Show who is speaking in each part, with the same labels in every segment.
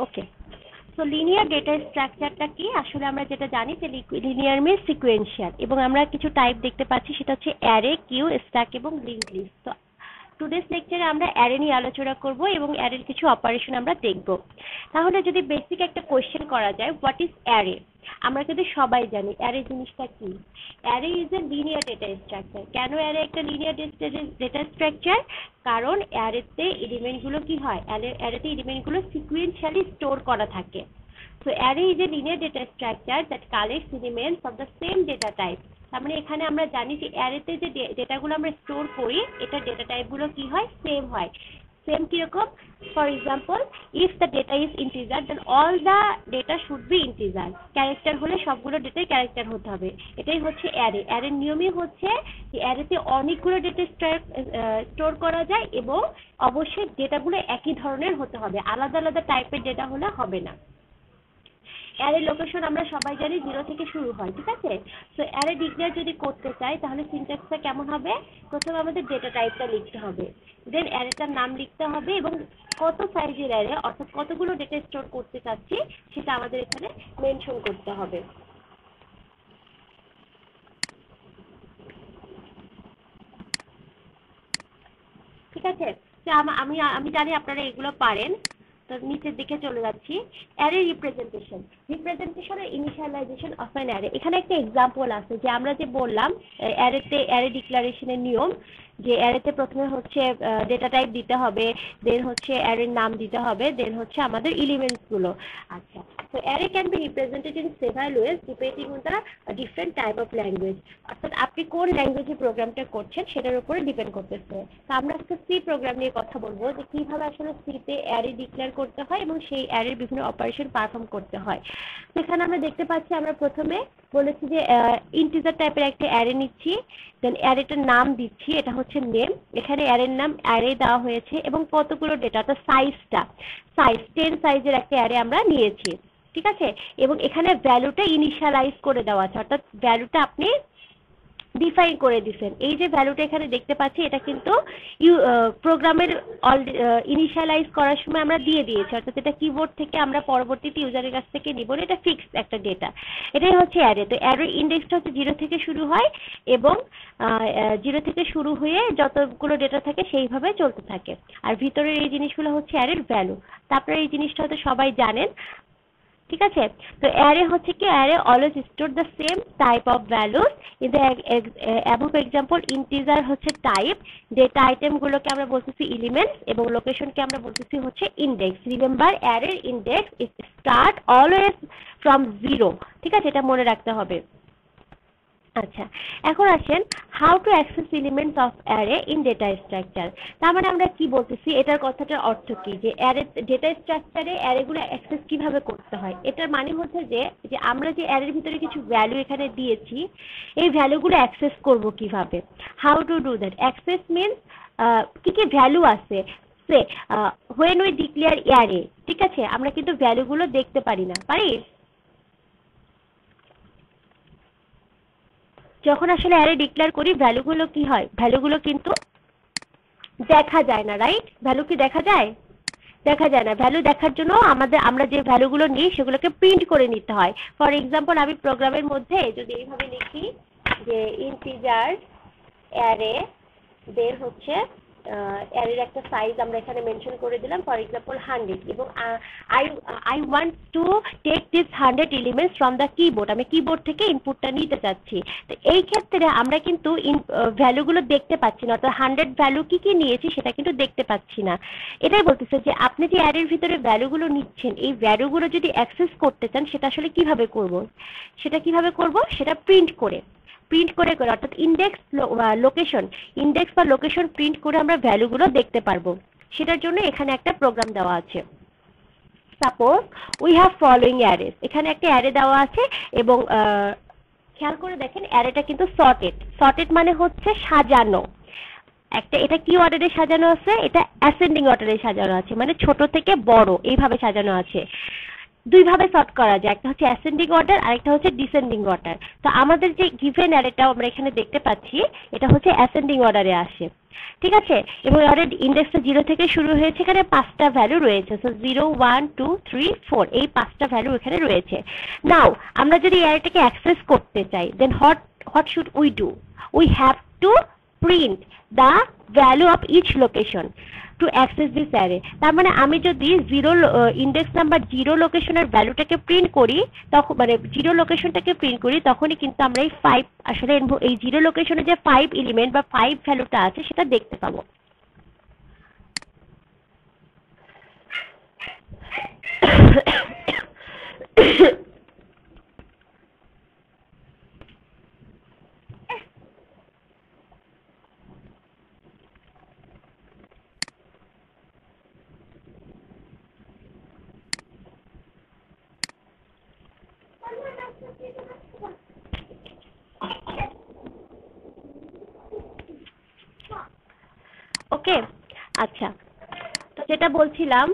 Speaker 1: ওকে, তো linear data স্ট্রাকচারটা কি? আসলে আমরা যেটা জানি যে লিনিয়ার মিন সিকোয়েন্সিয়াল, এবং আমরা কিছু টাইপ দেখতে পাচ্ছি, সেটা হচ্ছে অ্যারে, কিউ, স্ট্যাক এবং লিঙ্ক লিস্ট। তো টুডেস লেকচারে আমরা অ্যারে নিয়ে আলোচনা করব এবং অ্যারের কিছু অপারেশন আমরা দেখব। তাহলে যদি বেসিক একটা কোয়েশ্চেন করা যায়, হোয়াট ইজ অ্যারে? আমরা কিন্তু সবাই জানি অ্যারে জিনিসটা কি। Array is a linear data structure. কেন অ্যারে একটা লিনিয়ার ডেটা স্ট্রাকচার? কারণ অ্যারেতে এলিমেন্টগুলো কি হয়, অ্যারেতে এলিমেন্টগুলো সিকুয়েন্সিয়ালি স্টোর করা থাকে। So array is a linear data structure that collects elements of the same data type. তার মানে এখানে আমরা জানি যে অ্যারেতে যে ডেটাগুলো আমরা স্টোর করি, এটা ডেটা টাইপগুলো কি হয়, সেম হয়। সেম কিরকম? For example, if the data is integer then all the data should be integer. Character হলে সবগুলো ডেটাই ক্যারেক্টার হতে হবে। এটাই হচ্ছে অ্যারে। অ্যারের নিয়মই হচ্ছে যে অ্যারেতে অনেকগুলো ডেটা স্টোর করা যায় এবং অবশ্যই ডেটাগুলো একই ধরনের হতে হবে, আলাদা আলাদা টাইপের ডেটা হলে হবে না। অ্যারে লোকেশন আমরা সবাই জানি 0 থেকে শুরু হয়, ঠিক আছে? সো অ্যারে ডিক্লেয়ার যদি করতে চাই তাহলে সিনট্যাক্সটা কেমন হবে? প্রথমে আমাদের ডেটা টাইপটা লিখতে হবে, দেন অ্যারেটার নাম লিখতে হবে এবং কত সাইজের অ্যারে, অর্থাৎ কতগুলো ডেটা স্টোর করতে চাচ্ছি সেটা আমাদের এখানে মেনশন করতে হবে। ঠিক আছে? তো আমি জানি আপনারা এগুলো পারেন। তো নিচের দিকে চলে যাচ্ছি। অ্যারে রিপ্রেজেন্টেশনের ইনিশিয়ালাইজেশন অফ অ্যান অ্যারে। এখানে একটা এক্সাম্পল আছে যে আমরা যে বললাম অ্যারে ডিক্লারেশনের নিয়ম, যে অ্যারেতে প্রথমে হচ্ছে ডেটা টাইপ দিতে হবে, দেন হচ্ছে অ্যারের নাম দিতে হবে, দেন হচ্ছে আমাদের এলিমেন্টস গুলো। আচ্ছা, তো array can be represented in several ways depending on the different type of language. অর্থাৎ আপনি কোন ল্যাঙ্গুয়েজে প্রোগ্রামটা করছেন সেটার উপরে ডিপেন্ড করতেছে। তো আমরা আজকে সি প্রোগ্রাম নিয়ে কথা বলবো যে কিভাবে আসলে সিতে অ্যারে ডিক্লেয়ার করতে হয় এবং সেই অ্যারের বিভিন্ন অপারেশন পারফর্ম করতে হয়। সেখানে আমরা দেখতে পাচ্ছি, আমরা প্রথমে বলেছি যে ইন্টিজার টাইপের একটা অ্যারে নিচ্ছি, দেন অ্যারেটার নাম দিচ্ছি, এটা হচ্ছে নেম। এখানে অ্যারের নাম অ্যারে দেওয়া হয়েছে এবং কতগুলো ডেটা, তো সাইজ 10 সাইজের একটা অ্যারে আমরা নিয়েছি, ঠিক আছে? এবং এখানে ভ্যালুটা ইনিশিয়ালাইজ করে দেওয়া আছে, অর্থাৎ ভ্যালুটা আপনি ডিফাইন করে দিচ্ছেন। এই যে ভ্যালুটা এখানে দেখতে পাচ্ছি, এটা কিন্তু প্রোগ্রামের ইনিশিয়ালাইজ করার সময় আমরা দিয়ে দিয়েছি, অর্থাৎ এটা কিবোর্ড থেকে আমরা পরবর্তীতে ইউজারের কাছ থেকে নিব, এটা ফিক্সড একটা ডেটা। এটাই হচ্ছে অ্যারে। তো অ্যারে ইন্ডেক্সটা হচ্ছে 0 থেকে শুরু হয় এবং 0 থেকে শুরু হয়ে যতগুলো ডেটা থাকে সেইভাবে চলতে থাকে। আর ভিতরের এই জিনিসগুলো হচ্ছে অ্যারের ভ্যালু। তারপরে এই জিনিসটা হয়তো সবাই জানেন, ঠিক আছে? তো অ্যারে হচ্ছে কি, array always store the same type of values. In the above example, integer হচ্ছে টাইপ, ডেটা আইটেমগুলোকে আমরা বলতেছি এলিমেন্টস এবং লোকেশনকে আমরা বলতেছি হচ্ছে ইন্ডেক্স। রিমেম্বার, অ্যারের ইন্ডেক্স স্টার্ট অলওয়েজ ফ্রম 0, ঠিক আছে? এটা মনে রাখতে হবে। আচ্ছা, এখন আসেন how to access elements of array in data structure. তার মানে আমরা কি বলতেছি, এটার কথাটার অর্থ কি, যে অ্যারে ডেটা স্ট্রাকচারে অ্যারেগুলো অ্যাক্সেস কিভাবে করতে হয়। এটার মানে হচ্ছে যে আমরা যে অ্যারের ভিতরে কিছু ভ্যালু এখানে দিয়েছি, এই ভ্যালুগুলো অ্যাক্সেস করব কিভাবে। How to do that. Access means কি কি ভ্যালু আছে, সে হোয়েন উই ডিক্লেয়ার অ্যারে, ঠিক আছে? আমরা কিন্তু ভ্যালুগুলো দেখতে পারি না, পারি? যখন আসলে অ্যারে ডিক্লেয়ার করি, ভ্যালুগুলো কি হয়, ভ্যালুগুলো কিন্তু দেখা যায় না, রাইট? ভ্যালু কি দেখা যায়? দেখা যায় না। ভ্যালু দেখার জন্য আমরা যে ভ্যালুগুলো নিই সেগুলোকে প্রিন্ট করে নিতে হয়। ফর এক্সাম্পল, আমি প্রোগ্রামের মধ্যে যদি এইভাবে লিখি যে ইন্টিজার অ্যারে, দেন হচ্ছে অ্যারের একটা সাইজ আমরা এখানে মেনশন করে দিলাম, ফর এক্সাম্পল 100, এবং I want to take this 100 elements from the keyboard. আমি কিবোর্ড থেকে ইনপুটটা নিতে চাচ্ছি। তো এই ক্ষেত্রে আমরা কিন্তু ভ্যালুগুলো দেখতে পাচ্ছি না, অর্থাৎ 100 ভ্যালু কি কি নিয়েছি সেটা কিন্তু দেখতে পাচ্ছি না। এটাই বলতেছে যে আপনি যে অ্যারের ভিতরে ভ্যালুগুলো নিচ্ছেন, এই ভ্যালুগুলো যদি অ্যাক্সেস করতে চান সেটা আসলে কিভাবে করব, সেটা প্রিন্ট করে অর্থাৎ ইন্ডেক্স বা লোকেশন প্রিন্ট করে আমরা ভ্যালুগুলো দেখতে পারবো। সেটার জন্য এখানে একটা প্রোগ্রাম দেওয়া আছে। Suppose we have following arrays, এখানে একটা অ্যারে দেওয়া আছে এবং খেয়াল করে দেখেন অ্যারেটা কিন্তু সর্টেড মানে হচ্ছে সাজানো। এটা কি অর্ডারে সাজানো আছে, এটা অ্যাসেন্ডিং অর্ডারে সাজানো আছে, মানে ছোট থেকে বড় এইভাবে সাজানো আছে। দুই ভাবে সর্ট করা যায়, একটা হচ্ছে অ্যাসেন্ডিং অর্ডার আর একটা হচ্ছে ডিসেন্ডিং অর্ডার। তো আমাদের যে গিভেন অ্যারেটা আমরা এখানে দেখতে পাচ্ছি এটা হচ্ছে অ্যাসেন্ডিং অর্ডারে আসে, ঠিক আছে। এবং অর্ডার ইন্ডেক্সটা 0 থেকে শুরু হয়েছে, এখানে 5টা ভ্যালু রয়েছে। সো 0 1 2 3 4 এই 5টা ভ্যালু এখানে রয়েছে। নাও আমরা যদি অ্যারেটাকে অ্যাক্সেস করতে চাই, then what should we do? We have to print the value of each location to access this array. তার মানে আমি যদি ইন্ডেক্স নাম্বার 0 লোকেশনের ভ্যালুটাকে প্রিন্ট করি, তখন মানে 0 লোকেশনটাকে প্রিন্ট করি, তখনই কিন্তু আমরা এই 5 আসলে এই 0 লোকেশনে যে 5 এলিমেন্ট বা 5 ভ্যালুটা আছে সেটা দেখতে পাবো। ওকে, আচ্ছা, তো যেটা বলছিলাম,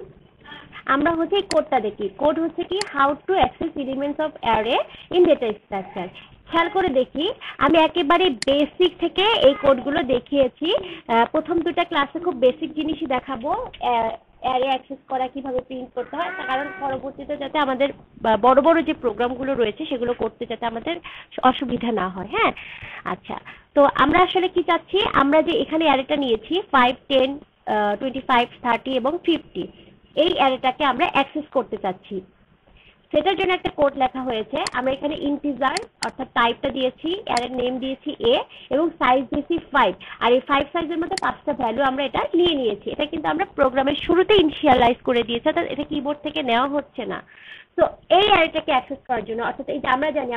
Speaker 1: আমরা হচ্ছে এই কোডটা দেখি। কোড হচ্ছে কি, how to access elements of array in data structure. খেয়াল করে দেখি, আমি একেবারে বেসিক থেকে এই কোডগুলো দেখিয়েছি। প্রথম দুটো ক্লাসে খুব বেসিক জিনিসই দেখাবো, অ্যারে অ্যাক্সেস করা, কিভাবে প্রিন্ট করতে হয়, কারণ পরবর্তীতে যাতে আমাদের বড় বড় যে প্রোগ্রামগুলো রয়েছে সেগুলো করতে যাতে আমাদের অসুবিধা না হয়। হ্যাঁ, আচ্ছা, তো আমরা আসলে কি চাচ্ছি, আমরা যে এখানে অ্যারেটা নিয়েছি 5 10 25 30 এবং 50, এই অ্যারেটাকে আমরা অ্যাক্সেস করতে চাচ্ছি। সেটার জন্য একটা কোড লেখা হয়েছে। আমরা এখানে ইন্টিজার অর্থাৎ টাইপটা দিয়েছি, অ্যারের নেম দিয়েছি a এবং সাইজ দিয়েছি 5। আর এই 5 সাইজের মধ্যে 5টা ভ্যালু আমরা এটা নিয়ে নিয়েছি। এটা কিন্তু আমরা প্রোগ্রামের শুরুতে ইনিশিয়ালাইজ করে দিয়েছি, অর্থাৎ এটা কিবোর্ড থেকে নেওয়া হচ্ছে না। তো এই অ্যারেটাকে অ্যাক্সেস করার জন্য, অর্থাৎ এই যে আমরা জানি,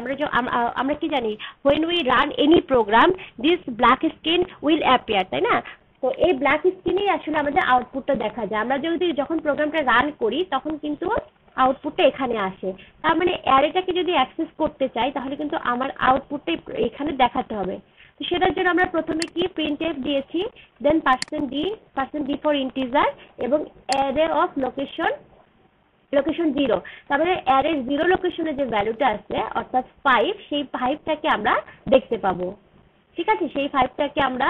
Speaker 1: আমরা কি জানি, when we run any program this black screen will appear, তাই না? তো এই ব্ল্যাক স্ক্রিনেই আসলে আমাদের আউটপুটটা দেখা যায়। আমরা যদি যখন প্রোগ্রামটা রান করি তখন কিন্তু আউটপুটটা এখানে আসে। তার মানে অ্যারেটাকে যদি অ্যাক্সেস করতে চাই তাহলে কিন্তু আমার আউটপুটটা এখানে দেখাতে হবে। তো সেটার জন্য আমরা প্রথমে কি printf দিয়েছি, দেন %d ফর ইন্টিজার এবং অ্যারে অফ লোকেশন 0। তারপরে অ্যারে 0 লোকেশনে যে ভ্যালুটা আছে অর্থাৎ 5, সেই 5টাকে আমরা দেখতে পাবো, ঠিক আছে, সেই 5টাকে আমরা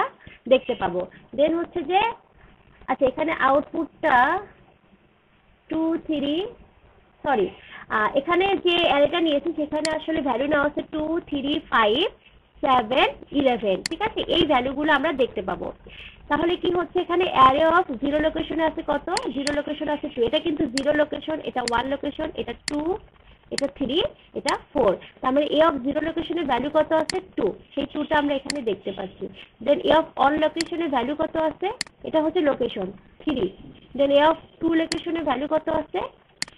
Speaker 1: দেখতে পাবো। দেন হচ্ছে যে, আচ্ছা, এখানে আউটপুটটা 2 3 সরি, এখানে যে অ্যারেটা নিয়েছি সেখানে আসলে ভ্যালু নেওয়া আছে 2 3 5 7 11, ঠিক আছে, এই ভ্যালুগুলো আমরা দেখতে পাবো। তাহলে কি হচ্ছে, এখানে অ্যারে অফ 0 লোকেশনে আছে কত, 0 লোকেশনে আছে 2, এটা কিন্তু 0 লোকেশন, এটা 1 লোকেশন, এটা 2, এটা 3, এটা 4। তার মানে এ অফ 0 লোকেশনের ভ্যালু কত আছে 2, সেই 2টা আমরা এখানে দেখতে পাচ্ছি। দেন এ অফ অল লোকেশনের ভ্যালু কত আছে, এটা হচ্ছে লোকেশন 3। দেন এ অফ 2 লোকেশনের ভ্যালু কত আছে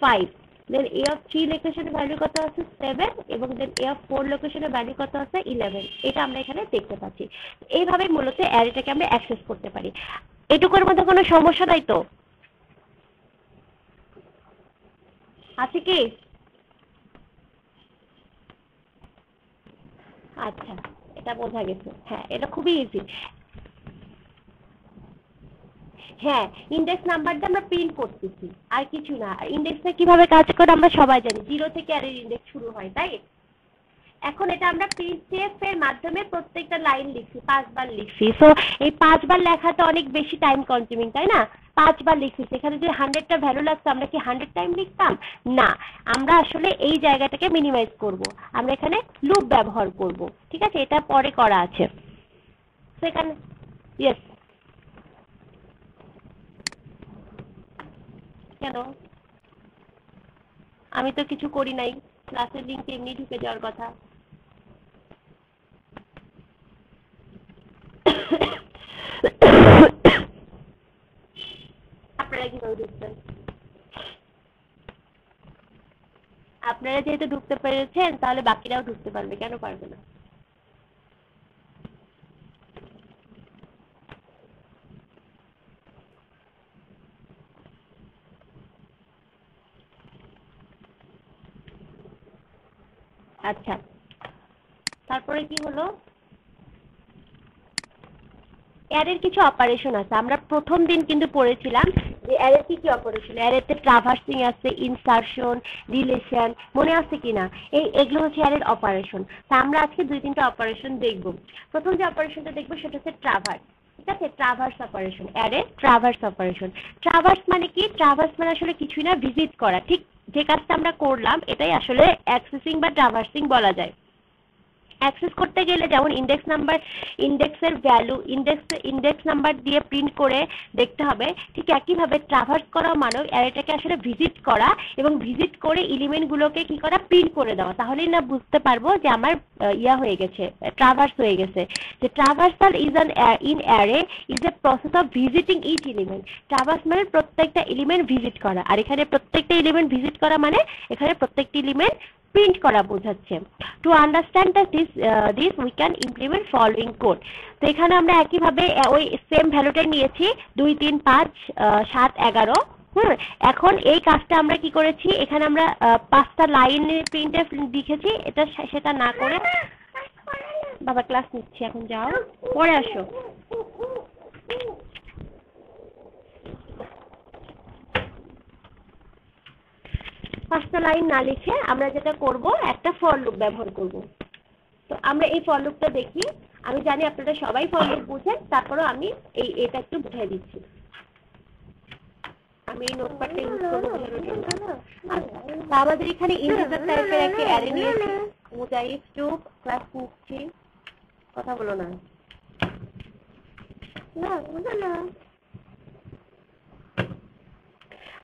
Speaker 1: 5। দেন এ অফ 3 লোকেশনের ভ্যালু কত আছে 7 এবং দেন এ অফ 4 লোকেশনের ভ্যালু কত আছে 11। এটা আমরা এখানে দেখতে পাচ্ছি। এইভাবে মূলত অ্যারেটাকে আমরা অ্যাক্সেস করতে পারি। এটুকুর মধ্যে কোনো সমস্যা নাই তো? আছে কি? আচ্ছা, এটা বোঝা গেছে। হ্যাঁ, এটা খুবই ইজি। হ্যাঁ, ইন্ডেক্স নাম্বার দিয়ে আমরা প্রিন্ট করতেছি, আর কিছু না। ইন্ডেক্সটা কিভাবে কাজ করে আমরা সবাই জানি, 0 থেকে অ্যারের ইন্ডেক্স শুরু হয়, তাই? এখন এটা আমরা printf এর মাধ্যমে প্রত্যেকটা লাইন লিখছি, 5 বার লিখছি। সো এই 5 বার লেখাটা অনেক বেশি টাইম কনজিউমিং, তাই না? 5 বার লিখছি, সেখানে যদি 100টা ভ্যালু লাগতো আমরা কি 100 টাইম লিখতাম? না, আমরা আসলে এই জায়গাটাকে মিনিমাইজ করব। আমরা এখানে লুপ ব্যবহার করব, ঠিক আছে, এটা পরে করা আছে। সেখানে ইয়েস, কেন? আমি তো কিছু করি নাই, ক্লাসের লিংকে এমনি ঢুকে যাওয়ার কথা। আপনারা কিভাবে ঢুকছেন? আপনারা যেহেতু ঢুকতে পেরেছেন তাহলে বাকিরাও ঢুকতে পারবে, কেন পারবে না? আচ্ছা, তারপরে কি হলো, অ্যারের কিছু অপারেশন আছে। আমরা প্রথম দিন কিন্তু পড়েছিলাম যে অ্যারে কি অপারেশন, অ্যারেতে ট্রাভার্সিং আছে, ইনসারশন, ডিলিশন, মনে আছে কিনা, এগুলো হচ্ছে অ্যারের অপারেশন। তা আমরা আজকে 2-3টা অপারেশন দেখব। প্রথম যে অপারেশনটা দেখবো সেটা হচ্ছে ট্রাভার্স। ঠিক আছে, traverse operation, array traverse operation. Traverse মানে কি? ট্রাভার্স মানে আসলে কিছুই না, ভিজিট করা। ঠিক যে কাজটা আমরা করলাম এটাই আসলে অ্যাক্সেসিং বা ট্রাভার্সিং বলা যায়। অ্যাক্সেস করতে গেলে যেমন ইন্ডেক্স নাম্বার, ইন্ডেক্সের ভ্যালু ইন্ডেক্স নাম্বার দিয়ে প্রিন্ট করে দেখতে হবে, ঠিক একইভাবে ট্রাভার্স করা মানেও অ্যারেটাকে আসলে ভিজিট করা এবং ভিজিট করে এলিমেন্টগুলোকে কি করা, প্রিন্ট করে দেওয়া। তাহলেই না বুঝতে পারবো যে আমার ইয়া হয়ে গেছে, ট্রাভার্স হয়ে গেছে। যে traversal is an in array is a process of visiting each element. Traverse মানে প্রত্যেকটা এলিমেন্ট ভিজিট করা, আর এখানে প্রত্যেকটা এলিমেন্ট ভিজিট করা মানে এখানে প্রত্যেকটা এলিমেন্ট প্রিন্ট করা বোঝাচ্ছে। To understand this we can implement following code. তো এখানে আমরা একইভাবে ওই সেম ভ্যালুটাই নিয়েছি 2 3 5 7 11। এখন এই কাজটা আমরা কি করেছি, এখানে আমরা 5টা লাইনে প্রিন্টএফ লিখেছি। এটা সেটা না করে, বাবা ক্লাস নিচ্ছি এখন, যাও পরে আসো। 5টা লাইন না লিখে আমরা যেটা করব, একটা ফর লুপ ব্যবহার করব। তো আমরা এই ফর লুপটা দেখি। আমি জানি আপনারা সবাই ফর লুপ বুঝেন, তারপরেও আমি এটা একটু বুঝিয়ে দিচ্ছি। আমি এই নোটপ্যাডটা ইউজ করব বোঝানোর জন্য। আচ্ছা, তা আমাদের এখানে ইন্টিজার টাইপের একটা অ্যারে নিয়েছি। মুজাহিদ চুপ, ক্লাস নিচ্ছি, কথা বলো না।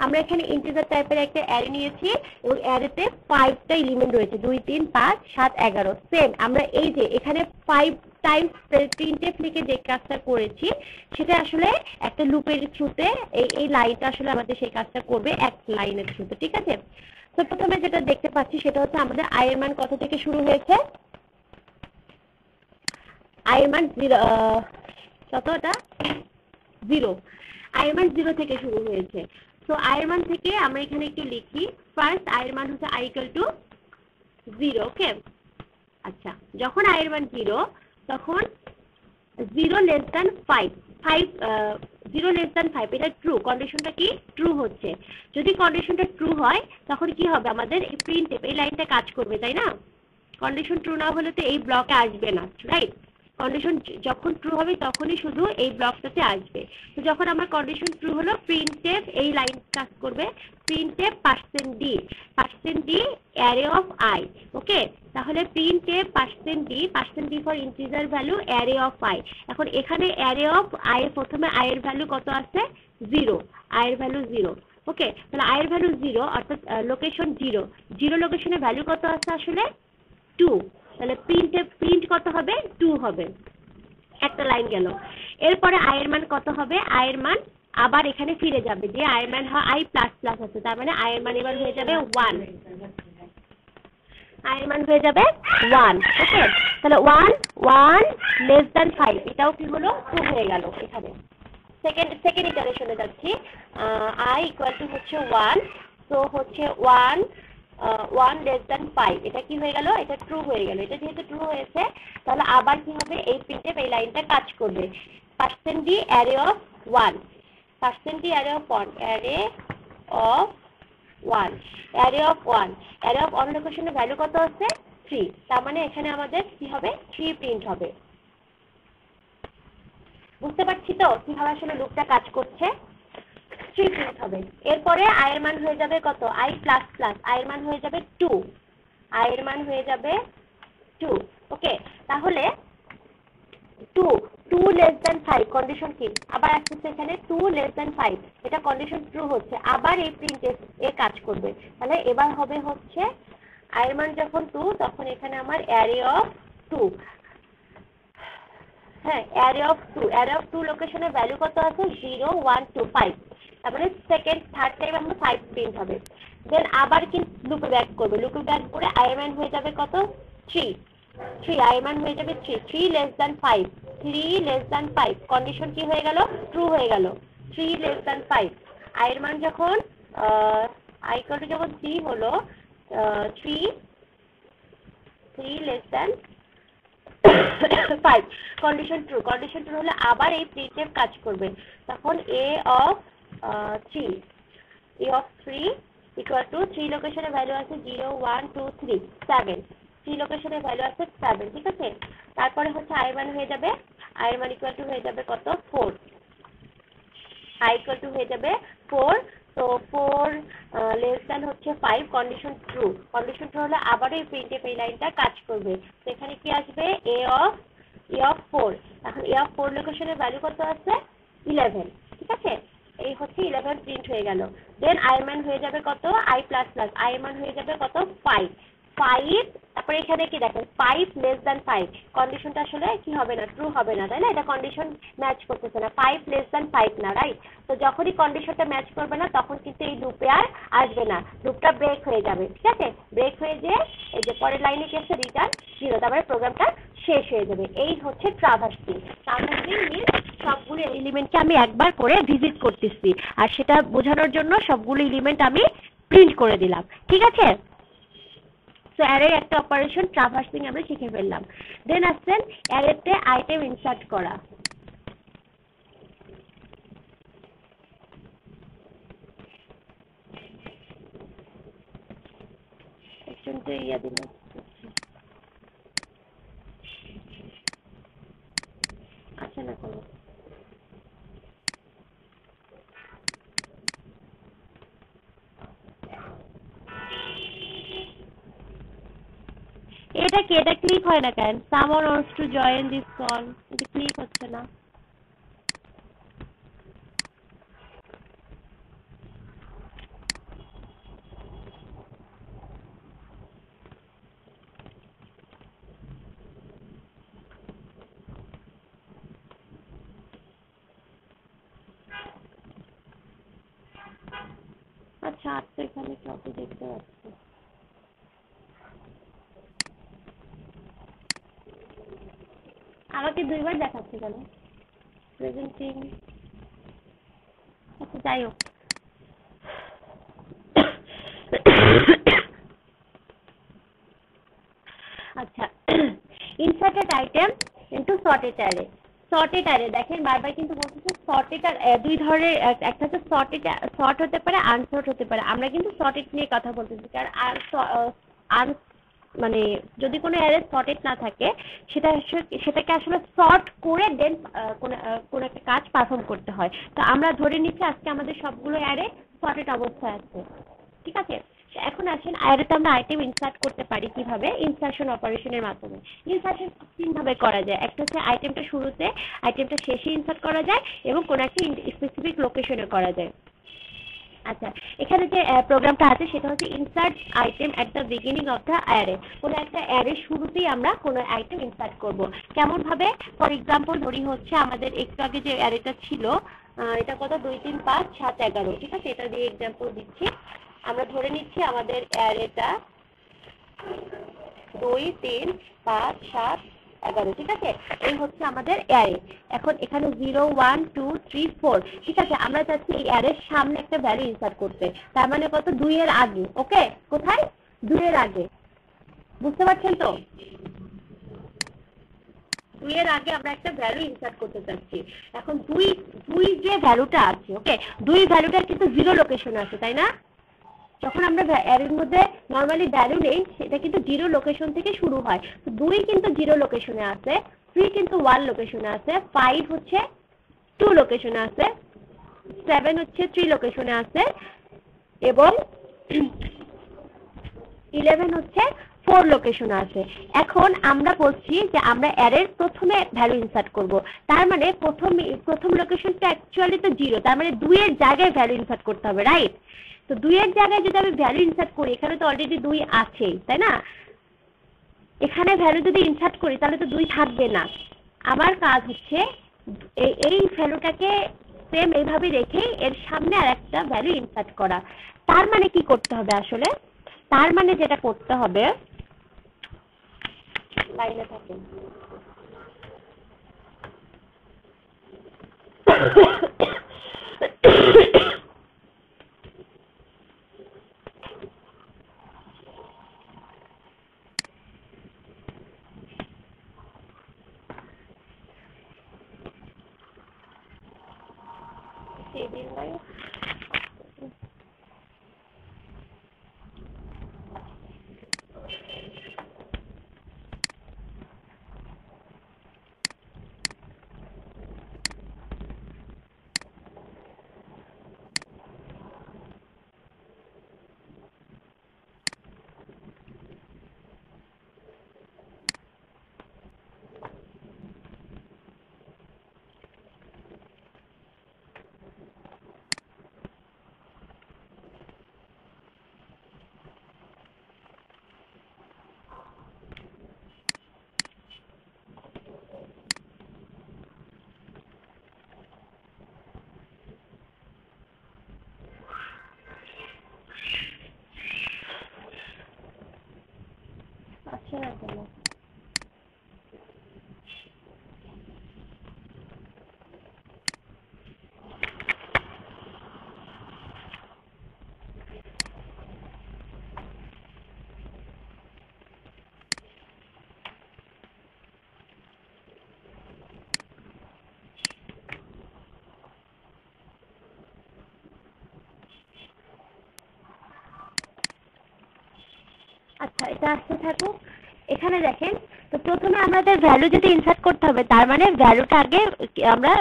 Speaker 1: আমরা এখানে ইন্টিজার টাইপের একটা অ্যারে নিয়েছি এবং অ্যারেতে 5টা এলিমেন্ট রয়েছে, 2 3 5 7 11। সেম আমরা এই যে এখানে 5 টাইমস প্রিন্টএফ লিখে যে কাজটা করেছি সেটা আসলে একটা লুপের থ্রুতে এই লাইনটা আসলে আমাদের সেই কাজটা করবে এক লাইনের থ্রুতে। ঠিক আছে, তো প্রথমে যেটা দেখতে পাচ্ছি সেটা হচ্ছে আমাদের আই এর মান কত থেকে শুরু হয়েছে। আই এর মান 0, কতটা 0, আই এর মান 0 থেকে শুরু হয়েছে। তো আই এর মান থেকে আমরা এখানে একটু লিখি। ফার্স্ট আই এর মান হচ্ছে i = 0। ওকে, আচ্ছা, যখন আই এর মান 0 তখন 0 লেস দ্যান 5, 0 লেস দ্যান 5 এটা ট্রু, কন্ডিশনটা কি ট্রু হচ্ছে। যদি কন্ডিশনটা ট্রু হয় তখন কি হবে, আমাদের এই প্রিন্টএফ এই লাইনটা কাজ করবে, তাই না? কন্ডিশন ট্রু না হলে তো এই ব্লকে আসবে না, রাইট? কন্ডিশন যখন ট্রু হবে তখনই শুধু এই ব্লকটাতে আসবে। তো যখন আমার কন্ডিশন ট্রু হলো, প্রিন্টএফ এই লাইন কাজ করবে, printf %d array of i। ওকে, তাহলে printf %d for integer value array of i। এখন এখানে অ্যারে অফ i প্রথমে i এর ভ্যালু কত আছে, 0, i এর ভ্যালু 0। ওকে, তাহলে i এর ভ্যালু 0 অর্থাৎ লোকেশন 0 লোকেশনে ভ্যালু কত আছে আসলে 2। তাহলে প্রিন্ট কত হবে, 2 হবে। একটা লাইন গেল। এরপরে i এর মান কত হবে, i এর মান আবার এখানে ফিরে যাবে, যে i এর মান হয় i++ আছে, তার মানে i এর মান এবার হয়ে যাবে 1, i এর মান হয়ে যাবে 1। ওকে, তাহলে 1 লেস দ্যান 5 এটাও কি হলো, 2 হয়ে গেল। এখানে সেকেন্ড ইটারেশনে যাচ্ছি। i = হচ্ছে 1, তো হচ্ছে 1 লেস দ্যান 5 এটা কি হয়ে গেল, এটা ট্রু হয়ে গেল। এটা যেহেতু ট্রু হয়েছে তাহলে আবার কি হবে, এই প্রিন্টএফ এই লাইনটা কাজ করবে, %d array of 1, %d array of 1, array of 1 লোকেশনের ভ্যালু কত আছে, 3। তার মানে এখানে আমাদের কি হবে, 3 প্রিন্ট হবে। বুঝতে পারছি তো কিভাবে আসলে লুপটা কাজ করছে, 3 প্রিন্ট হবে। এরপরে i এর মান হয়ে যাবে কত, i++, i এর মান হয়ে যাবে 2, i এর মান হয়ে যাবে 2। ওকে, তাহলে 2 লেস দ্যান 5 কন্ডিশন কি, আবার আসছে এখানে 2 লেস দ্যান 5 এটা কন্ডিশন ট্রু হচ্ছে, আবার এই প্রিন্টএফ এ কাজ করবে। তাহলে এবার হবে হচ্ছে i এর মান যখন 2 তখন এখানে আমার অ্যারে অফ 2, হ্যাঁ অ্যারে অফ 2 লোকেশনের ভ্যালু কত আছে, 0 1 2 5। তার মানে থার্ড টাইম আমরা 5 প্রিন্ট হবে। দেন আবার কিন্তু লুপে ব্যাক করবে, লুপে ব্যাক করে i এর মান হয়ে যাবে কত, 3, i এর মান হয়ে যাবে 3 লেস দ্যান 5 কন্ডিশন কি হয়ে গেল, ট্রু হয়ে গেল। 3 লেস দ্যান 5 i এর মান যখন i = যখন 3 হলো, 3 লেস দ্যান 5 কন্ডিশন ট্রু হলে আবার এই প্রিন্টএফ কাজ করবে, তখন a of 3, a of 3 equal to 3 লোকেশনের ভ্যালু আছে 0 1 2 3 7, 3 লোকেশনের ভ্যালু আছে 7, ঠিক আছে। তারপরে হচ্ছে i মান হয়ে যাবে, i এর মান ইকুয়াল টু হয়ে যাবে কত 4, i ইকুয়াল টু হয়ে যাবে 4। তো 4 লেস দ্যান হচ্ছে 5, কন্ডিশন ট্রু, কন্ডিশন ট্রু হলে আবারও এই প্রিন্টএফ এই লাইনটা কাজ করবে। তো এখানে কি আসবে a of 4, এখন a of 4 লোকেশনের ভ্যালু কত আছে 11, ঠিক আছে। এই হচ্ছে 11 প্রিন্ট হয়ে গেল। দেন i মান হয়ে যাবে কত i প্লাস প্লাস, i মান হয়ে যাবে কত 5, তারপরে এখানে কি দেখেন 5 লেস দ্যান 5, কন্ডিশনটা আসলে কি হবে না, ট্রু হবে না, তাই না? এটা কন্ডিশন ম্যাচ করতেছে না, 5 লেস দ্যান 5 না, রাইট? তো যখনই কন্ডিশনটা ম্যাচ করবে না তখন কিন্তু এই লুপে আর আসবে না, লুপটা ব্রেক হয়ে যাবে, ঠিক আছে। ব্রেক হয়ে যে এই যে পরের লাইনে কি আছে রিটার্ন 0, তারপরে প্রোগ্রামটা শেষ হয়ে যাবে। এই হচ্ছে ট্রাভার্সিং। ট্রাভার্সিং মিন্স সবগুলো এলিমেন্টকে আমি একবার করে ভিজিট করতেছি, আর সেটা বোঝানোর জন্য সবগুলো এলিমেন্ট আমি প্রিন্ট করে দিলাম, ঠিক আছে। সো অ্যারে একটা অপারেশন ট্রাভার্সিং আমরা শিখে ফেললাম। দেন আসছেন অ্যারেতে আইটেম ইনসার্ট করা। একজনকে ইয়া দিল, আচ্ছা না করো। এটা কি, এটা ক্লিক হয় না কেন? Someone wants to join this call, এটা ক্লিক হচ্ছে না। আচ্ছা আপনি এখানে কত দেখতে পাচ্ছি, আমাকে দুইবার দেখাচ্ছে কেন প্রেজেন্টিং? আচ্ছা যাই হোক, আচ্ছা inserted item into sorted array. Sorted array দেখেন বারবার কিন্তু বলতেছে সর্টেড আর দুই ধরনের, একটা হচ্ছে সর্টেড, সর্ট হতে পারে আনসর্ট হতে পারে। আমরা কিন্তু সর্টেড নিয়ে কথা বলতেছি, কারণ আর মানে যদি কোনো অ্যারে সর্টেড না থাকে সেটাকে আসলে সর্ট করে দেন কোনো একটা কাজ পারফর্ম করতে হয়। তো আমরা ধরে নিচ্ছি আজকে আমাদের সবগুলো অ্যারে সর্টেড অবস্থায় আছে, ঠিক আছে। এখন আসেন অ্যারেতে আমরা আইটেম ইনসার্ট করতে পারি কিভাবে, ইনসার্শন অপারেশনের মাধ্যমে। ইনসার্শন তিনভাবে করা যায়, একটা হচ্ছে আইটেমটা শুরুতে, আইটেমটা শেষে ইনসার্ট করা যায়, এবং কোনো একটা স্পেসিফিক লোকেশনে করা যায়। আচ্ছা এখানে যে প্রোগ্রামটা আছে সেটা হচ্ছে insert item at the beginning of the array. কোনো একটা অ্যারে শুরুতেই আমরা কোনো আইটেম ইনসার্ট করব। কেমন ভাবে? ফর এক্সাম্পল ধরি হচ্ছে আমাদের একটু আগে যে অ্যারেটা ছিল, এটা কত 2 3 5 7 11, ঠিক আছে। এটা দিয়ে এক্সাম্পল দিচ্ছি। আমরা ধরে নিচ্ছি আমাদের অ্যারেটা 2 3 5 7 11, ঠিক আছে। এই হচ্ছে আমাদের অ্যারে। এখন এখানে 0 1 2 3 4, ঠিক আছে। আমরা চাচ্ছি এই অ্যারের সামনে একটা ভ্যালু ইনসার্ট করতে, তার মানে কত 2 এর আগে। ওকে, কোথায়? 2 এর আগে, বুঝতে পারছেন তো? 2 এর আগে আমরা একটা ভ্যালু ইনসার্ট করতে চাচ্ছি। এখন 2 যে ভ্যালুটা আছে, ওকে, 2 ভ্যালুটা কিন্তু 0 লোকেশনে আছে, তাই না? যখন আমরা অ্যারের মধ্যে নরমালি ভ্যালু নেই সেটা কিন্তু 0 লোকেশন থেকে শুরু হয়। তো 2 কিন্তু 0 লোকেশনে আছে, 3 কিন্তু 1 লোকেশনে আছে, 5 হচ্ছে 2 লোকেশনে আছে, 7 হচ্ছে 3 লোকেশনে আছে, এবং 11 হচ্ছে 4 লোকেশনে আছে। এখন আমরা বলছি যে আমরা অ্যারের প্রথমে ভ্যালু ইনসার্ট করব, তার মানে প্রথম লোকেশনটা অ্যাকচুয়ালি তো 0, তার মানে 2 এর জায়গায় ভ্যালু ইনসার্ট করতে হবে, রাইট? তো 2 এর জায়গায় যদি আমি ভ্যালু ইনসার্ট করি, এখানে তো অলরেডি 2 আছে, তাই না? এখানে ভ্যালু যদি ইনসার্ট করি তাহলে তো 2 থাকবে না। আমার কাজ হচ্ছে এই ভ্যালুটাকে সেম এইভাবে রেখে এর সামনে আর একটা ভ্যালু ইনসার্ট করা। তার মানে কি করতে হবে আসলে? তার মানে যেটা করতে হবে, লাইনে থাকেন, টেবিল নাই। না কেন? আচ্ছা, এটা আসতে থাকুক। এখানে দেখেন, তো প্রথমে আমাদের ভ্যালু যদি ইনসার্ট করতে হবে, তার মানে ভ্যালুটা আগে আমরা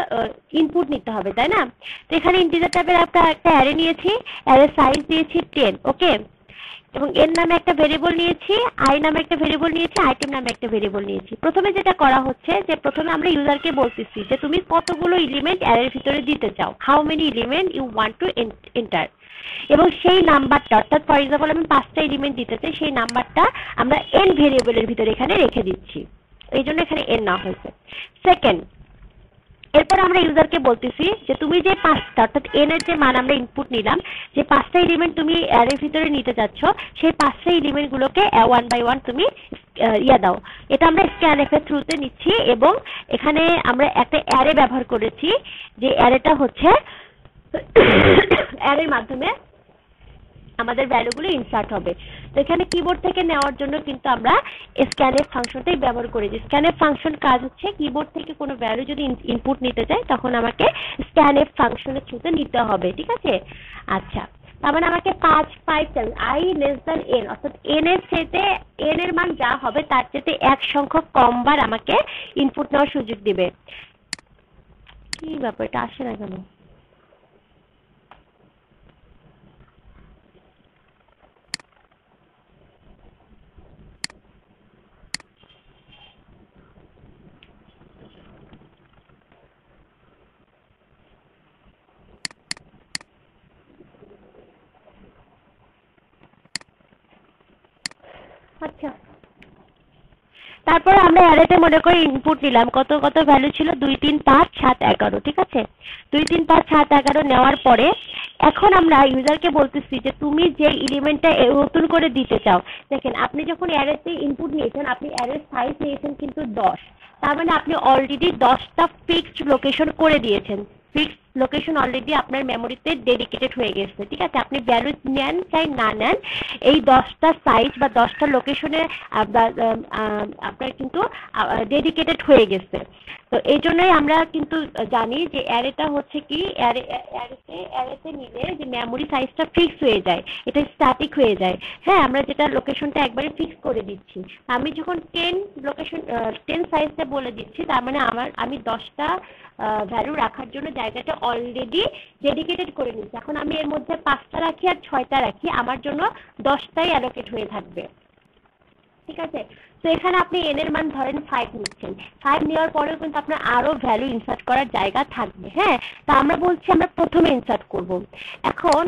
Speaker 1: ইনপুট নিতে হবে, তাই না? তো এখানে ইন্টিজার টাইপের একটা অ্যারে নিয়েছি, অ্যারে সাইজ দিয়েছি 10, ওকে। এবং এর নামে একটা ভেরিয়েবল নিয়েছি, আই নামে একটা ভেরিয়েবল নিয়েছি, আইটেম নামে একটা ভেরিয়েবল নিয়েছি। প্রথমে যেটা করা হচ্ছে যে প্রথমে আমরা ইউজারকে বলতেছি যে তুমি কতগুলো এলিমেন্ট অ্যারের ভিতরে দিতে চাও, how many element you want to enter. এবং সেই নাম্বারটা, অর্থাৎ ফর এক্সাম্পল আমি 5টা এলিমেন্ট দিতে চাই, সেই নাম্বারটা আমরা এন ভেরিয়েবলের ভিতরে এখানে রেখে দিচ্ছি, এই জন্য এখানে এন না হয়েছে। সেকেন্ড, এরপর আমরা ইউজারকে বলতেছি যে তুমি যে 5টা, অর্থাৎ এন এর যে মান আমরা ইনপুট নিলাম, যে 5টা এলিমেন্ট তুমি অ্যারের ভিতরে নিতে চাচ্ছ, সেই 5টা এলিমেন্টগুলোকে 1 বাই 1 তুমি দাও। এটা আমরা স্ক্যানএফ এর থ্রুতে নিচ্ছি এবং এখানে আমরা একটা অ্যারে ব্যবহার করেছি, যে অ্যারেটা হচ্ছে অ্যারের মাধ্যমে আমাদের ভ্যালুগুলো ইনসার্ট হবে। তো এখানে কিবোর্ড থেকে নেওয়ার জন্য কিন্তু আমরা স্ক্যানএফ ফাংশনটাই ব্যবহার করেছি। স্ক্যানএফ ফাংশন কাজ হচ্ছে কিবোর্ড থেকে কোনো ভ্যালু যদি ইনপুট নিতে চাই, তখন আমাকে স্ক্যানএফ ফাংশনের থ্রুতে নিতে হবে, ঠিক আছে? আচ্ছা, তার মানে আমাকে 5 চাই, আই লেস দ্যান এন, অর্থাৎ এন এর চেয়ে এন এর মান যা হবে তার চেয়ে 1 সংখ্যক কম বার আমাকে ইনপুট নেওয়ার সুযোগ দিবে। কি ব্যাপার, এটা আসে না কেন? আচ্ছা, তারপর আমরা অ্যারেতে মনে করি ইনপুট নিলাম, কত কত ভ্যালু ছিল, 2 3 5 7 11, ঠিক আছে? 2 3 5 7 11 নেওয়ার পরে এখন আমরা ইউজারকে বলতেছি যে তুমি যে এলিমেন্টটা নতুন করে দিতে চাও। দেখেন, আপনি যখন অ্যারেতে ইনপুট নিয়েছেন, আপনি অ্যারের সাইজ নিয়েছেন কিন্তু 10, তার মানে আপনি অলরেডি 10টা ফিক্সড লোকেশন করে দিয়েছেন। ফিক্সড লোকেশন অলরেডি আপনার মেমোরিতে ডেডিকেটেড হয়ে গেছে, ঠিক আছে? আপনি ভ্যালু নেন চাই না নেন, এই 10টা সাইজ বা 10টা লোকেশনে আপনার কিন্তু ডেডিকেটেড হয়ে গেছে। তো এই জন্যই আমরা কিন্তু জানি যে অ্যারেটা হচ্ছে কি, অ্যারেতে নিলে যে মেমোরি সাইজটা ফিক্স হয়ে যায়, এটা স্ট্যাটিক হয়ে যায়। হ্যাঁ, আমরা যেটা লোকেশনটা একবারে ফিক্স করে দিচ্ছি। আমি যখন 10 সাইজটা বলে দিচ্ছি, তার মানে আমি 10টা ভ্যালু রাখার জন্য জায়গাটা অলরেডি ডেডিকেটেড করে নিচ্ছি। এখন আমি এর মধ্যে 5টা রাখি আর 6টা রাখি, আমার জন্য 10টাই অ্যালোকেট হয়ে থাকবে, ঠিক আছে? তো এখানে আপনি এন এর মান ধরেন 5 নিচ্ছেন, 5 নেওয়ার পরেও কিন্তু আপনার আরো ভ্যালু ইনসার্ট করার জায়গা থাকবে। হ্যাঁ, তা আমরা বলছি আমরা প্রথমে ইনসার্ট করব। এখন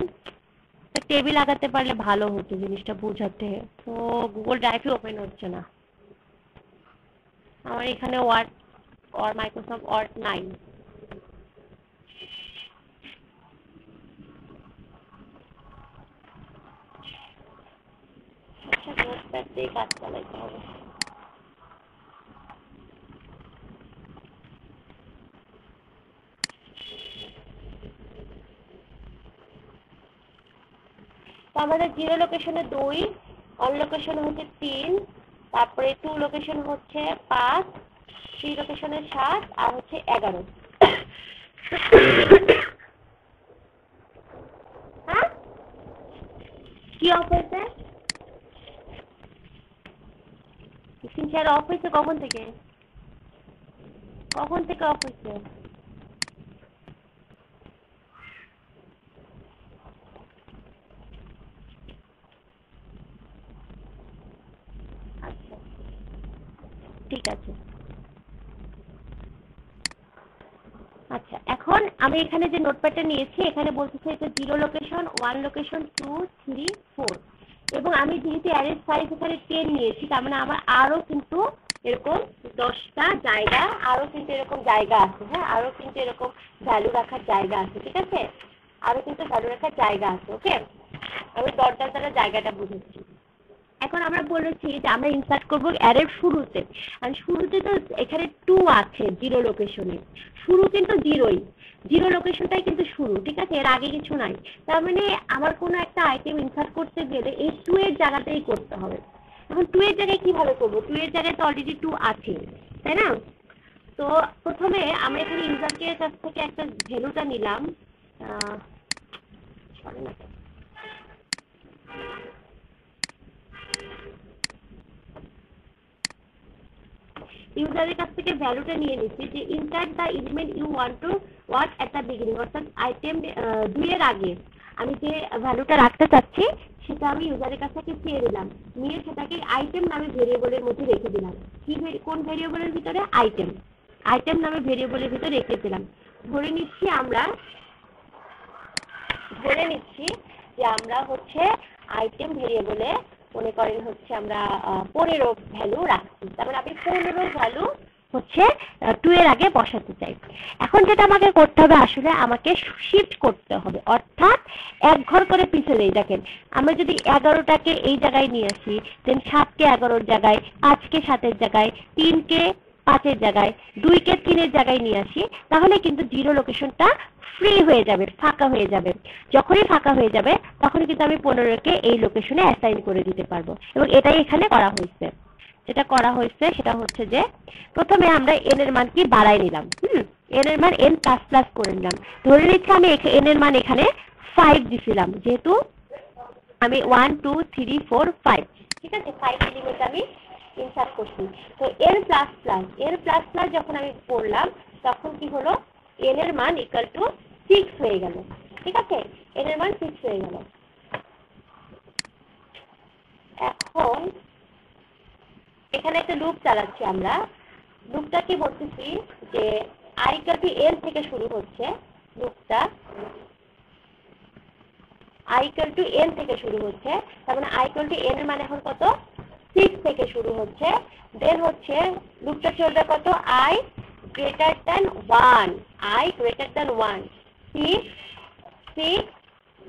Speaker 1: টেবিল লাগাতে পারলে ভালো হতো জিনিসটা বোঝাতে, তো গুগল ড্রাইভে ওপেন হচ্ছে না আমার, এখানে ওয়ার্ড আর মাইক্রোসফট ওয়ার্ড নাই। আচ্ছা, নোটপ্যাড দিয়ে কাজ চালাইতে হবে। তো আমাদের 0 লোকেশনে 2, অন লোকেশন হচ্ছে 3, তারপরে 2 লোকেশন হচ্ছে 5, 3 লোকেশনে 7 আর হচ্ছে 11। হ্যাঁ, কি অফ হয়েছে? স্ক্রিন শেয়ার অফ হয়েছে কখন থেকে? কখন থেকে অফ হয়েছে? আচ্ছা, ঠিক আছে। আচ্ছা, এখন আমি এখানে যে নোটপ্যাডটা নিয়েছি, এখানে বলতেছে এটা 0 লোকেশন, 1 লোকেশন, 2 3 4, এবং আমি যেহেতু অ্যারের সাইজ এখানে 10 নিয়েছি, তার মানে আমার আরো কিন্তু এরকম 10টা জায়গা, আরো কিন্তু এরকম জায়গা আছে। হ্যাঁ, আরো কিন্তু এরকম ভ্যালু রাখার জায়গা আছে, ঠিক আছে? আরো কিন্তু ভ্যালু রাখার জায়গা আছে, ওকে? আমি দরজার দ্বারা জায়গাটা বুঝেছি। এখন আমরা বলেছি যে আমরা ইনসার্ট করব অ্যারের শুরুতে, আর শুরুতে তো এখানে 2 আছে 0 লোকেশনে, শুরু কিন্তু 0ই, 0 লোকেশনটাই কিন্তু শুরু, ঠিক আছে, এর আগে কিছু নাই। তার মানে আমার কোনো একটা আইটেম ইনসার্ট করতে গেলে এই 2 এর জায়গাতেই করতে হবে। এখন 2 এর জায়গায় কিভাবে করব, 2 এর জায়গায় তো অলরেডি 2 আছে, তাই না? তো প্রথমে আমরা এখানে ইউজারের কাছ থেকে একটা ভ্যালুটা নিলাম, ইউজারের কাছ থেকে ভ্যালুটা নিয়ে নিচ্ছি যে insert the element you want to what at the beginning, অর্থাৎ আইটেম 2 এর আগে আমি যে ভ্যালুটা রাখতে চাচ্ছি সেটা আমি ইউজারের কাছ থেকে চেয়ে নিলাম, নিয়ে সেটাকে আইটেম নামে ভেরিয়েবলের মধ্যে রেখে দিলাম। কি কোন ভেরিয়েবলের ভিতরে? আইটেম, আইটেম নামে ভেরিয়েবলের ভিতরে রেখে দিলাম। ধরে নিচ্ছি যে আমরা হচ্ছে আইটেম ভেরিয়েবলে মনে করেন হচ্ছে আমরা 15 ভ্যালু রাখছি, তার মানে আমি 15 ভ্যালু হচ্ছে 2 এর আগে বসাতে চাই। এখন যেটা আমাকে করতে হবে, আসলে আমাকে শিফট করতে হবে, অর্থাৎ এক ঘর করে পিছনে। দেখেন আমরা যদি 11টাকে এই জায়গায় নিয়ে আসি, দেন 7কে 11-র জায়গায়, 5কে 7-এর জায়গায়, 3কে 5-এর জায়গায়, 2কে 3-এর জায়গায় নিয়ে আসি, তাহলে কিন্তু 0 লোকেশনটা ফ্রি হয়ে যাবে, ফাঁকা হয়ে যাবে। যখনই ফাঁকা হয়ে যাবে তখনই কিন্তু আমি 15কে এই লোকেশনে অ্যাসাইন করে দিতে পারবো, এবং এটাই এখানে করা হয়েছে। যেটা করা হয়েছে সেটা হচ্ছে যে প্রথমে আমরা n এর মান কি বাড়াই নিলাম, n এর মান n প্লাস প্লাস করে নিলাম। ধরে নিচ্ছি আমি n এর মান এখানে 5 দিছিলাম, যেহেতু আমি 1 2 3 4 5, ঠিক আছে, 5 এলিমেন্ট আমি ইনসার্ট করছি। তো n প্লাস প্লাস যখন আমি করলাম তখন কি হলো, n এর মান ইকুয়াল টু 6 হয়ে গেল, ঠিক আছে, n এর মান 6 হয়ে গেল। এখন এখানে একটা লুপ চালাচ্ছি আমরা, লুপটা কি বলতেছি যে i ইকুয়াল টু n থেকে শুরু হচ্ছে, লুপটা i ইকুয়াল টু n থেকে শুরু হচ্ছে, তার মানে i ইকুয়াল টু n এর মানে এখন কত, 6 থেকে শুরু হচ্ছে। দেন হচ্ছে লুপটা চলবে কত, i greater than 1, i greater than 1, 6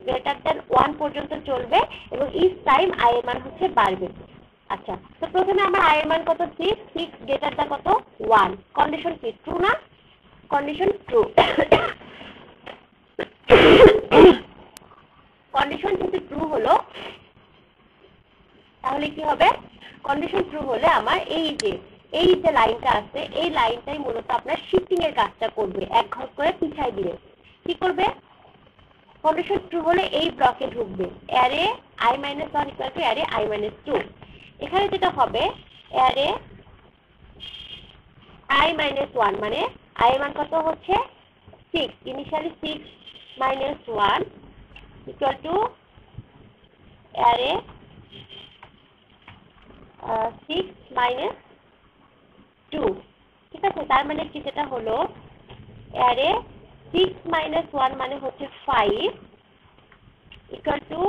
Speaker 1: greater than 1 পর্যন্ত চলবে, এবং ইচ টাইম i এর মান হচ্ছে বাড়বে। আচ্ছা, তো প্রথমে আমার i এর মান কত, 6 গ্রেটার দ্যান কত, 1, কন্ডিশন কি, ট্রু না? Condition true. কন্ডিশন যদি ট্রু হলো তাহলে কি হবে, কন্ডিশন ট্রু হলে আমার এই যে লাইনটা আছে, এই লাইনটাই মূলত আপনার শিফটিং এর কাজটা করবে, এক ঘর করে পিছাই দিবে। কি করবে, কন্ডিশন ট্রু হলে এই ব্লকে ঢুকবে, array i-1 equal to array i-2। এখানে যেটা হবে, অ্যারে i-1 মানে i এর মান কত হচ্ছে 6, initially 6 minus 1 equal to array 6 minus 2, ঠিক আছে। তার মানে কি, যেটা হলো অ্যারে 6 minus 1 মানে হচ্ছে 5 equal to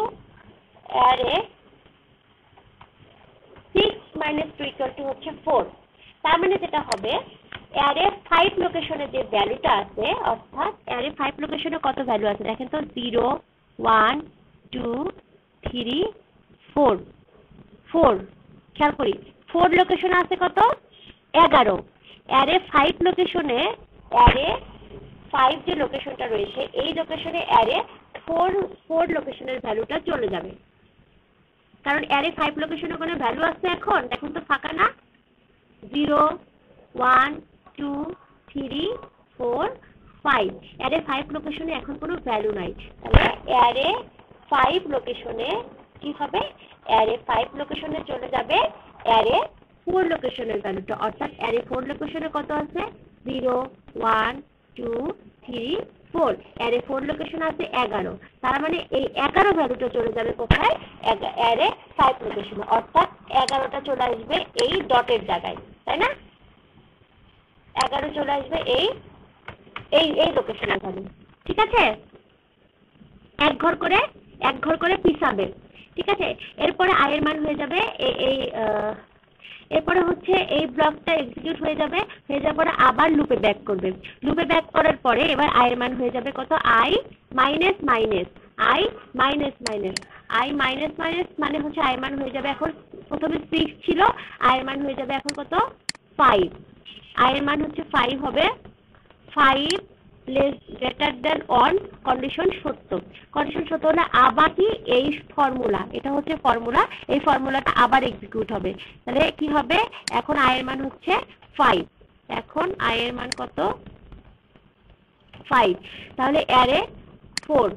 Speaker 1: array 6 minus 2 equal to হচ্ছে 4। তার মানে যেটা হবে, অ্যারে 5 লোকেশনে যে ভ্যালুটা আছে, অর্থাৎ অ্যারে 5 লোকেশনে কত ভ্যালু আছে দেখেন তো, 0 1 2 3 4, 4 খেয়াল করি, 4 লোকেশনে আছে কত, 11। অ্যারে 5 লোকেশনে, অ্যারে 5 যে লোকেশনটা রয়েছে, এই লোকেশনে অ্যারে 4 লোকেশনের ভ্যালুটা চলে যাবে, কারণ অ্যারে 5 লোকেশনে কোনো ভ্যালু আছে এখন, দেখুন তো ফাঁকা না, 0 1 2 3 4 5, অ্যারে 5 লোকেশনে এখন কোনো ভ্যালু নাই। তাহলে অ্যারে 5 লোকেশনে কি হবে, অ্যারে 5 লোকেশনে চলে যাবে অ্যারে 4 লোকেশনের ভ্যালুটা, অর্থাৎ অ্যারে 4 লোকেশনে কত আছে, 0 1 2 3 4, অ্যারে 4 লোকেশন আছে 11, তার মানে এই 11 ভ্যালুটা চলে যাবে কোথায়, অ্যারে 5 লোকেশনে, অর্থাৎ 11টা চলে আসবে এই ডটের জায়গায়, তাই না, 11 চলে আসবে এই লোকেশনের ভ্যালু, ঠিক আছে, এক ঘর করে পিছাবে, ঠিক আছে। এরপরে i এর মান হয়ে যাবে এরপরে হচ্ছে এই ব্লকটা এক্সিকিউট হয়ে যাবে, যাওয়ার পরে আবার লুপে ব্যাক করবে, লুপে ব্যাক করার পরে এবার i এর মান হয়ে যাবে কত, i minus minus, i minus minus, i minus minus মানে হচ্ছে i এর মান হয়ে যাবে এখন, প্রথমে 6 ছিল, i এর মান হয়ে যাবে এখন কত 5, i এর মান হচ্ছে 5 হবে, 5 less greater than on condition সত্য, কন্ডিশন সত্য হলে আবার কি এই ফর্মুলা, এটা হচ্ছে ফর্মুলা, এই ফর্মুলাটা আবার এক্সিকিউট হবে, তাহলে কি হবে এখন i এর মান হচ্ছে 5, এখন i এর মান কত 5, তাহলে অ্যারে 4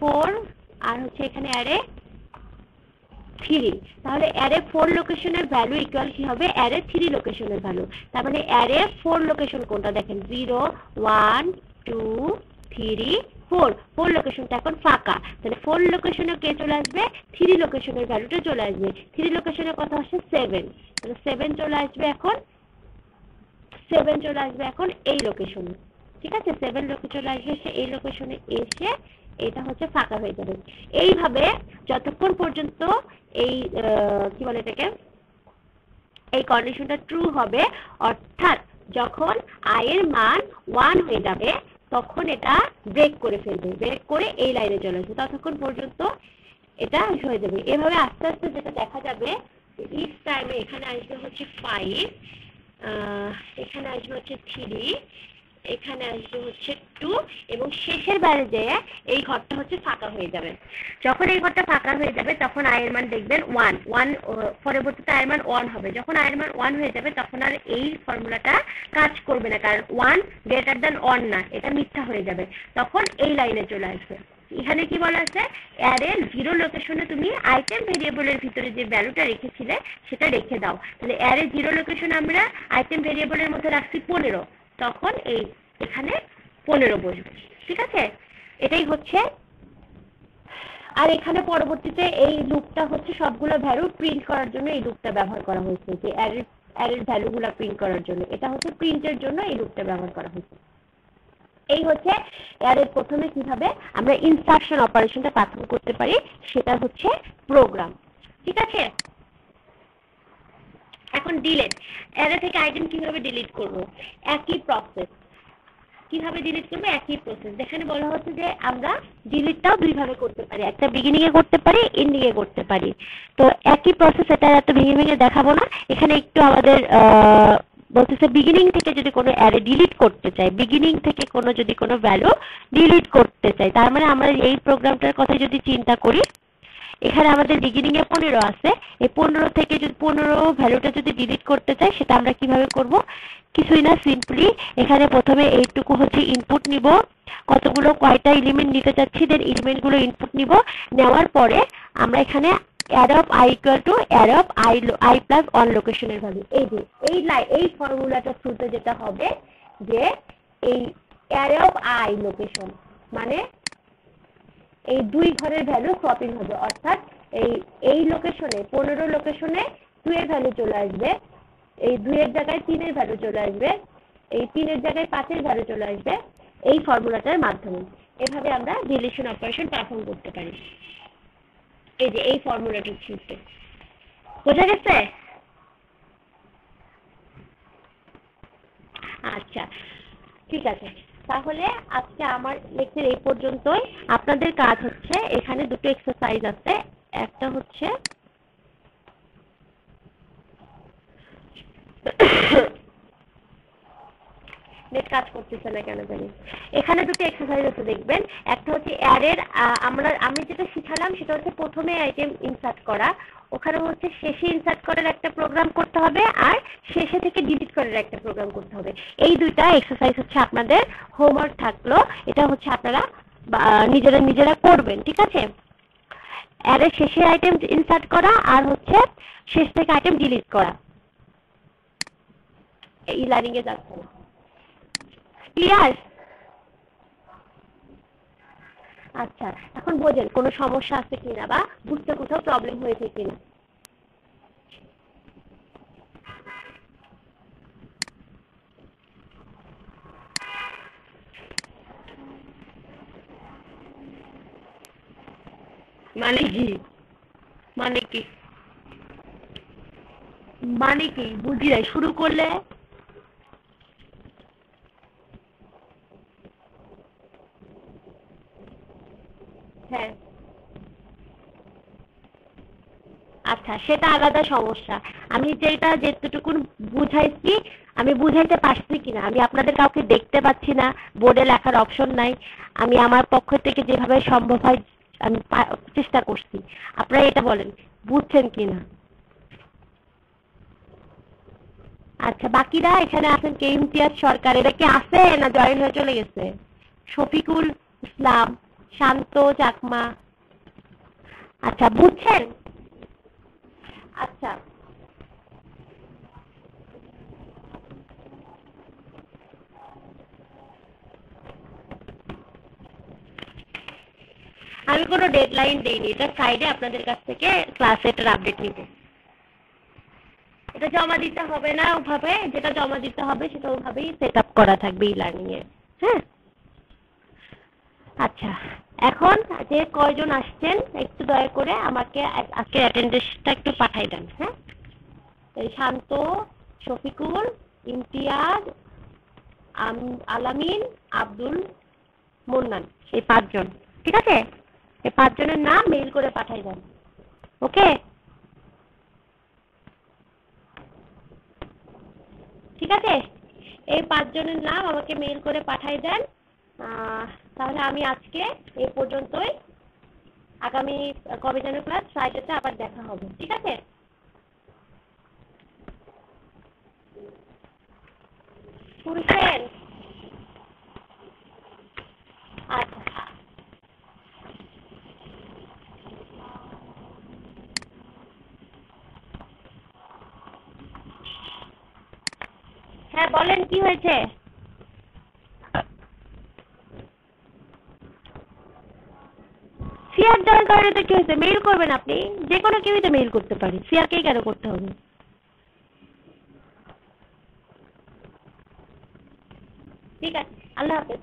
Speaker 1: 4 আর হচ্ছে এখানে অ্যারে 3, তাহলে অ্যারে 4 লোকেশনের ভ্যালু ইকুয়াল কি হবে অ্যারে 3 লোকেশনের ভ্যালু, তার মানে অ্যারে 4 লোকেশন কোনটা দেখেন 0 1 2 3 4, 4 লোকেশনটা এখন ফাঁকা, তাহলে 4 লোকেশনে কে চলে আসবে 3 লোকেশনের ভ্যালুটা চলে আসবে, 3 লোকেশনের কথা হচ্ছে 7, তাহলে 7 চলে আসবে এখন, 7 চলে আসবে এখন এই লোকেশনে, ঠিক আছে 7 লোকে চলে আসবে এই লোকেশনে এসে এটা হচ্ছে ফাঁকা হয়ে যাবে। এইভাবে যতক্ষণ পর্যন্ত এই কি বলে এটাকে এই কন্ডিশনটা ট্রু হবে, অর্থাৎ যখন i এর মান 1 হয়ে যাবে তখন এটা ব্রেক করে ফেলবে, ব্রেক করে এই লাইনে চলে আসবে, ততক্ষণ পর্যন্ত এটা হয়ে যাবে। এভাবে আস্তে আস্তে যেটা দেখা যাবে ইচ টাইমে এখানে আসবে হচ্ছে 5, এখানে আসবে হচ্ছে 3, এখানে আসবে হচ্ছে 2 এবং শেষের বারে যে এই ঘরটা হচ্ছে ফাঁকা হয়ে যাবে, যখন এই ঘরটা ফাঁকা হয়ে যাবে তখন i এর মান দেখবেন 1 1, পরবর্তীতে i এর মান 1 হবে, যখন i এর মান 1 হয়ে যাবে তখন আর এই ফর্মুলাটা কাজ করবে না, কারণ 1 গ্রেটার দ্যান 1 না, এটা মিথ্যা হয়ে যাবে, তখন এই লাইনে চলে আসবে। এখানে কি বলা আছে অ্যারে 0 লোকেশনে তুমি আইটেম ভেরিয়েবলের ভিতরে যে ভ্যালুটা রেখেছিলে সেটা রেখে দাও, তাহলে অ্যারে 0 লোকেশনে আমরা আইটেম ভেরিয়েবলের মধ্যে রাখছি 15, তখন এই এখানে 15 বসবে, ঠিক আছে এটাই হচ্ছে। আর এখানে পরবর্তীতে এই লুপটা হচ্ছে সবগুলো ভ্যালু প্রিন্ট করার জন্য এই লুপটা ব্যবহার করা হয়েছে, যে অ্যারের ভ্যালুগুলো প্রিন্ট করার জন্য, এটা হচ্ছে প্রিন্টের জন্য এই লুপটা ব্যবহার করা হয়েছে। এই হচ্ছে অ্যারের প্রথমে কিভাবে আমরা ইনসার্শন অপারেশনটা পারফর্ম করতে পারি সেটা হচ্ছে প্রোগ্রাম, ঠিক আছে। এখন ডিলিট, অ্যারে থেকে আইটেম কিভাবে ডিলিট করব, একই প্রসেস, কিভাবে ডিলিট করবে একই প্রসেস, যেখানে বলা হচ্ছে যে আমরা ডিলিটটাও দুই ভাবে করতে পারি, একটা বিগিনিং এ করতে পারি এন্ডিং এ করতে পারি, তো একই প্রসেস, এটা এত ভেঙে ভেঙে দেখাবো না, এখানে একটু আমাদের বলতেছে বিগিনিং থেকে যদি কোনো অ্যারে ডিলিট করতে চাই, বিগিনিং থেকে কোনো যদি কোনো ভ্যালু ডিলিট করতে চাই, তার মানে আমরা এই প্রোগ্রামটার কথা যদি চিন্তা করি, এখানে আমাদের বিগিনিং এ 15 আছে, এই 15 থেকে যদি 15 ভ্যালুটা যদি ডিলিট করতে চাই সেটা আমরা কিভাবে করব, কিছুই না, সিম্পলি এখানে প্রথমে এইটুকু হচ্ছে ইনপুট নিব, কতগুলো কয়টা এলিমেন্ট নিতে চাচ্ছি, দেন এলিমেন্ট গুলো ইনপুট নিব, নেওয়ার পরে আমরা এখানে add of i equal to add of i plus on লোকেশনের ভ্যালু, এই যে এই ফর্মুলাটা থ্রুতে যেটা হবে যে এই অ্যাড অফ i লোকেশন মানে এই দুই ঘরের ভ্যালু সপিং হবে, অর্থাৎ এই লোকেশনে 15 লোকেশনে 2 এর ভ্যালু চলে আসবে, এই 2 এর জায়গায় 3 এর ভ্যালু চলে আসবে, এই 3 এর জায়গায় 5 এর ভ্যালু চলে আসবে, এই ফর্মুলাটার মাধ্যমে এভাবে আমরা ডিলিশন অপারেশন পারফর্ম করতে পারি, এই যে এই ফর্মুলাটির থ্রুতে। বোঝা গেছে? আচ্ছা ঠিক আছে, তাহলে আজকে আমার লেকচার এই পর্যন্তই। আপনাদের কাজ হচ্ছে এখানে দুটো এক্সারসাইজ আছে, একটা হচ্ছে নেট কাজ করতেছে না কেন জানি, এখানে দুটো এক্সারসাইজ আছে দেখবেন, একটা হচ্ছে অ্যারের আমি যেটা শিখালাম সেটা হচ্ছে প্রথমে আইটেম ইনসার্ট করা, ওখানে হচ্ছে শেষে ইনসার্ট করার একটা প্রোগ্রাম করতে হবে, আর শেষে থেকে ডিলিট করার একটা প্রোগ্রাম করতে হবে, এই দুইটা এক্সারসাইজ হচ্ছে আপনাদের হোমওয়ার্ক থাকলো, এটা হচ্ছে আপনারা নিজেরা করবেন, ঠিক আছে। অ্যারের শেষে আইটেম ইনসার্ট করা আর হচ্ছে শেষ থেকে আইটেম ডিলিট করা, এই লার্নিং এ যাচ্ছে না, ক্লিয়ার? আচ্ছা এখন বোঝেন কোনো সমস্যা আছে কিনা বা বুঝতে কোথাও প্রবলেম হয়েছে কিনা। মানে কি মানে কি মানে কি বুঝি নাই, শুরু করলে হ্যাঁ আচ্ছা, সেটা আলাদা সমস্যা। আমি যেটুকু বুঝাইছি, আমি বুঝাইতে পারছি কিনা, আমি আপনাদের কাউকে দেখতে পাচ্ছি না, বোর্ডে লেখার অপশন নাই। আমি আমার পক্ষ থেকে যেভাবে সম্ভব হয় আমি চেষ্টা করছি। আপনারা এটা বলেন, বুঝছেন কিনা? আচ্ছা, বাকিরা এখানে আছেন কে? ইমতিয়াজ সরকার, এরা কি আছে না জয়েন হয়ে চলে গেছে? শফিকুল ইসলাম, শান্ত চাকমা। আচ্ছা, বুঝছেন? আচ্ছা, আমি কোনো ডেডলাইন দেইনি, এটা সাইডে আপনাদের কাছ থেকে ক্লাস এটার আপডেট নিব। এটা জমা দিতে হবে না ওভাবে, যেটা জমা দিতে হবে সেটা ওভাবেই সেট আপ করা থাকবে ই লার্নিং এ। হ্যাঁ, আচ্ছা, এখন যে কয়জন আসছেন একটু দয়া করে আমাকে আজকের অ্যাটেন্ডেন্সটা একটু পাঠাই দেন। হ্যাঁ, এই শান্ত, শফিকুল, ইমতিয়াজ, আলামিন, আব্দুল, মুন্নান, এই পাঁচজন। ঠিক আছে, এই পাঁচজনের নাম মেইল করে পাঠাই দেন। ওকে, ঠিক আছে, এই পাঁচজনের নাম আমাকে মেইল করে পাঠাই দেন। তাহলে আমি আজকে এই পর্যন্তই। আগামী কবে যেন ক্লাস? ফ্রাইডেতে আবার দেখা হবে। ঠিক আছে, শুনছেন? আচ্ছা, হ্যাঁ বলেন, কি হয়েছে? সিআর জয়েন করার তো কি হয়েছে? মেইল করবেন আপনি, যে কোনো কেউই তো মেইল করতে পারে, সিআরকেই কেন করতে হবে? ঠিক আছে, আল্লাহ হাফেজ।